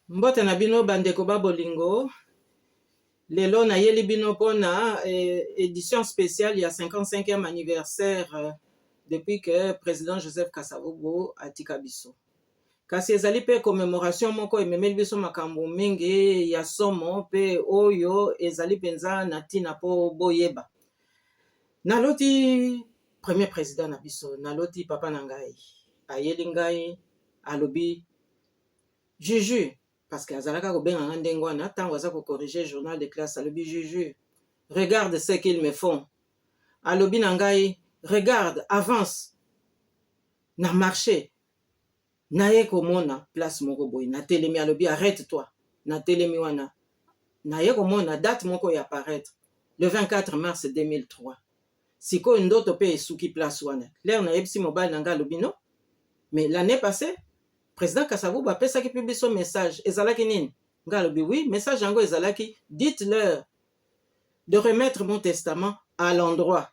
Mbote na bino bandeko ba bolingo, lelo na yeli bino pona édition spéciale ya 55e anniversaire depuis que président Joseph Kasavubu atika biso. Kasi ezali pe commémoration moko ememeli biso makambo mingi ya somo pe oyo ezali penza na tina po boyeba. Naloti premier président na biso, naloti papa na ngai, ayeli ngai alobi Juju, parce que azalaka kobenga nga ndenge wana ntango aza kokorige journal de classe alobi Juju, regarde ce qu'ils me font. Alobi na ngai, regarde, avance na marché. Naye komona place moko boy na telemi alobi arrête-toi. Na telemi wana. Naye komona date moko ya apparaître le 24 mars 2003. Siko ndoto pe esuki place wana. L'air na yebisi mobile na nga alobi non. Mais l'année passée, président Kasavubu apesaki pe biso message ezalaki nini? Nga alobi oui, message yango ezalaki dites-leur de remettre mon testament à l'endroit.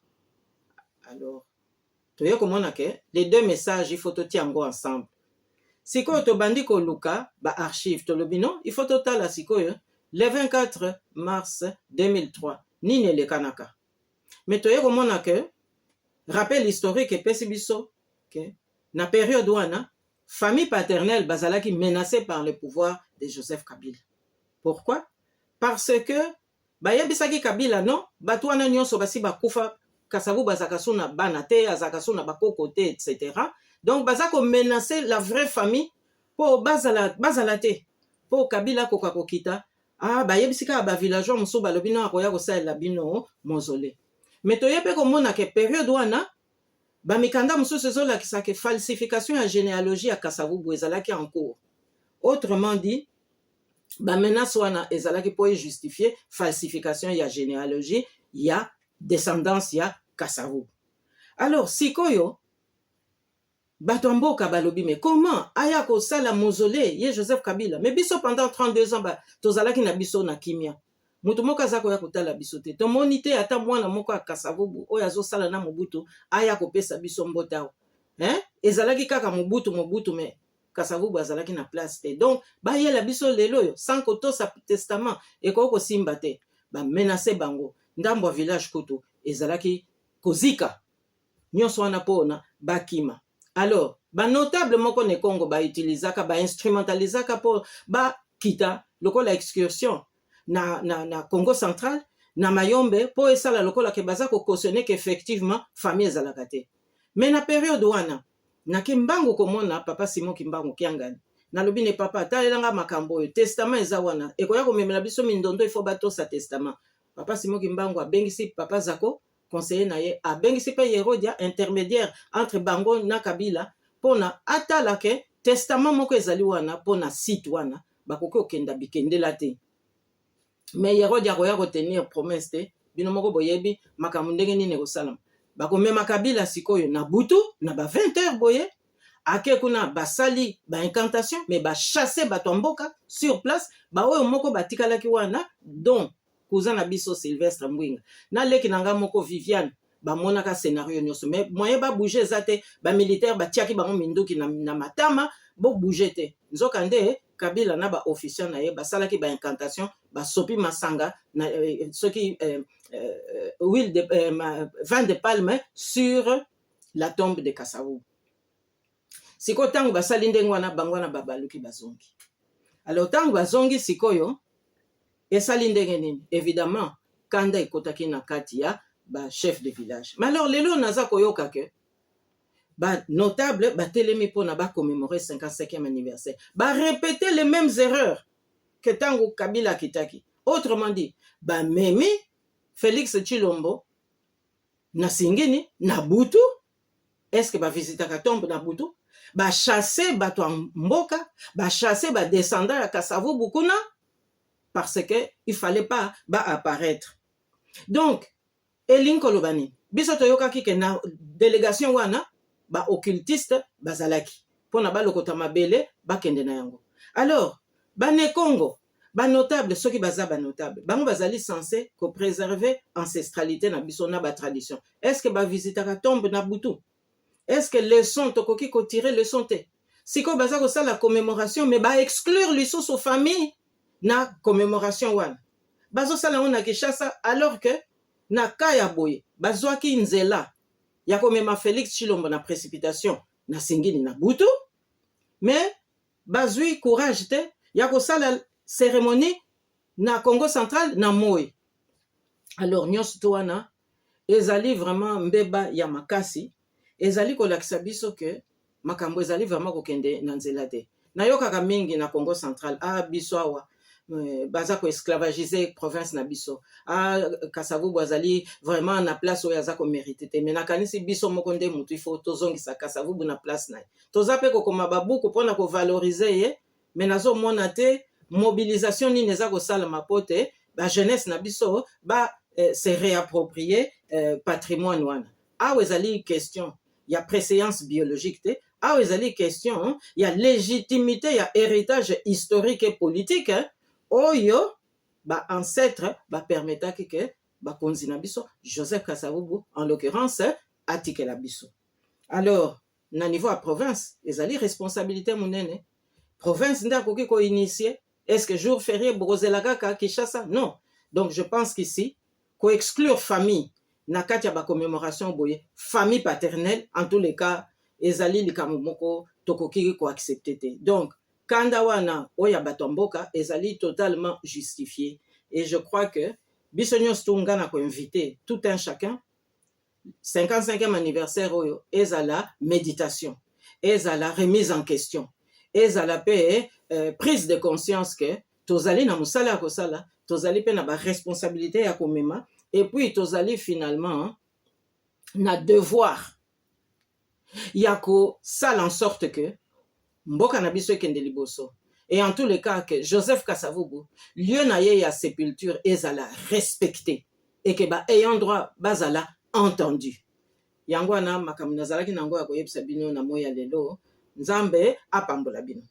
Alors, toye komona ke les deux messages il faut to tiango ensemble. Sikoyo tobandi koluka ba archive tolobi non, il faut totala sikoyo le 24 mars 2003 nini elekanaka. Mais toye komona ke rappel historique epesi biso ke na période wana famille paternelle bazalaki menacée par le pouvoir de Joseph Kabila. Pourquoi? Parce que bayebisaki Kabila non, bato wana nyonso basi bakufa Kasavubu bazakasuna banate, azakasuna bakokote, etc. Donc bazako menacer la vraie famille pour bazalate, pour Kabila koka kokita. Ah bayebisika ba villageois muso balobi non akoya kosalela bino mausolée. Mais toyepe komona ke période wana bamikanda mususu ezolakisa ke falsification ya généalogie ya Kasavubu ezalaki en cours. Autrement dit, bamenace wana ezalaki po justifier falsification ya généalogie ya descendance ya Kasavubu. Alors sikoyo bato mboka balobi mais comment aya kosala mausolée ye Joseph Kabila? Mais biso pendant 32 ans tozalaki na biso na kimia. Mutu moko aza koya kotala biso te. Tomoni te ata mwana moko ya Kasavubu oyo azosala na Mobutu aya kopesa biso mbota. Ezalaki kaka Mobutu mais Kasavubu azalaki na place te. Donc bayela biso lelo yo sans kotosa testament ekoko simba te. Ba menacer bango. Ndambo village kutu ezalaki kozika. Nyonso wana pona bakima. Alors, ba notable moko ne Congo ba utilisaka ba instrumentalisaka pour ba kita lokola excursion na Congo central na Mayombe po esala lokola ke baza ko cautionner qu'effectivement famille ezalaka te. Mais na période wana na Kimbangu komona papa Simon Kimbangu kiangani. Na lobi ne papa talelanga makambo yo testament eza wana ekoya komemela biso mindondo ifo bato sa testament. Papa Simon Kimbangu abengisi papa Zako conseiller na ye abengisi pe Yerodia intermédiaire entre bango na Kabila pona atala ke testament moko ezali wana pona site wana bakoki okenda bikendela te. Mais Yerodia koya retenir promesse te bino moko boyebi makambo ndenge nini kosalama bakomema Kabila sikoyo na butu na ba 20h boye ake kuna basali ba incantation mais ba chasser bato mboka sur place ba oyo moko batikalaki wana donc cousin na biso Sylvestre Mbwinga na leki nanga moko Viviane ba monaka scénario nyonso mais moyen ba bouger zate ba militaire ba tiaki bango minduki na matama bo bouger te nzokande Kabila na ba officier na ye basalaki ba incantation ba sopi masanga na soki huile de vin de palme sur la tombe de Kasavubu. Siko tango basali ndenge wana bango wana babaluki bazongi. Alors tango bazongi sikoyo esali ndenge nini? Évidemment kanda ekotaki na kati ya ba chef de village. Mais alors lelo naza koyoka ke ba notable ba telemi pona ba commémorer 55e anniversaire. Ba répéter les mêmes erreurs que tango Kabila kitaki. Autrement dit, ba memi Félix Tshilombo na Singini na Butu. Est-ce que ba visiter ka tombe na Butu? Ba chasser bato mboka, ba chasser ba descendants ya Kasavubu kuna parce que il fallait pas ba apparaître. Donc Elinko Lobani biso toyokaki ke na délégation wana ba occultiste bazalaki pona ba lokota mabele ba kende na yango. Alors ba ne Congo ba notable soki baza ba notable bango bazali censé ko préserver ancestralité na biso na ba tradition. Est-ce que ba visiter ka tombe na Butu? Est-ce que leçon tokoki ko tirer leçon te? siko baza kosala commémoration mais baexclure lisusu famille na commémoration wana bazosala yango na Kinshasa alors que na ka ya boye bazwaki nzela ya komema Félix Tshilombo na précipitation na singini na butu mais bazwi courage te ya kosala cérémonie na Congo central na Moi. Alors nyonso to wana ezali vraiment mbeba ya makasi ezali kolakisa biso ke makambo ezali vraiment kokende na nzela te nayokaka mingi na Congo central biso awa baza ko esclavagiser province na biso Kasavubu azali vraiment na place oyo aza ko mérite te mais nakanisi biso moko nde mutu ifo tozongisa Kasavubu na place na ye toza pe kokoma babuku mpona kovalorize ye mais nazomona te mobilisation nini eza kosalama po te bajeunesse na biso se réapproprier patrimoine wana awa ezali question ya préséance biologique te awa ezali question ya légitimité ya héritage historique et politique oyo ancêtre permetaki ke bakonzi na biso Joseph Kasavubu en l'occurrence atikela biso. Alors na niveau ya province ezali responsabilité munene province nde akoki ko initier est-ce que jour férié bokozela kaka Kinshasa non donc je pense qu'ici ko exclure famille na kati ya commémoration boye famille paternelle en tous les cas ezali likambo moko tokoki ko accepter te donc kanda wana oya bato mboka ezali totalement justifié et je crois que biso nyonso tunga na ko inviter tout un chacun 55e anniversaire oyo ezala méditation ezala remise en question ezala pe prise de conscience que tozali na musala kosala tozali pe na ba responsabilité ya komema et puis tozali finalement na devoir ya kosala en sorte que mboka na biso ekende liboso et en tous les cas que Joseph Kasavubu lieu na ye ya sépulture ezala respecté et que ayant droit bazala entendu yango wana makambo nazalaki nango ya koyebisa bino na moya lelo nzambe apambola bino.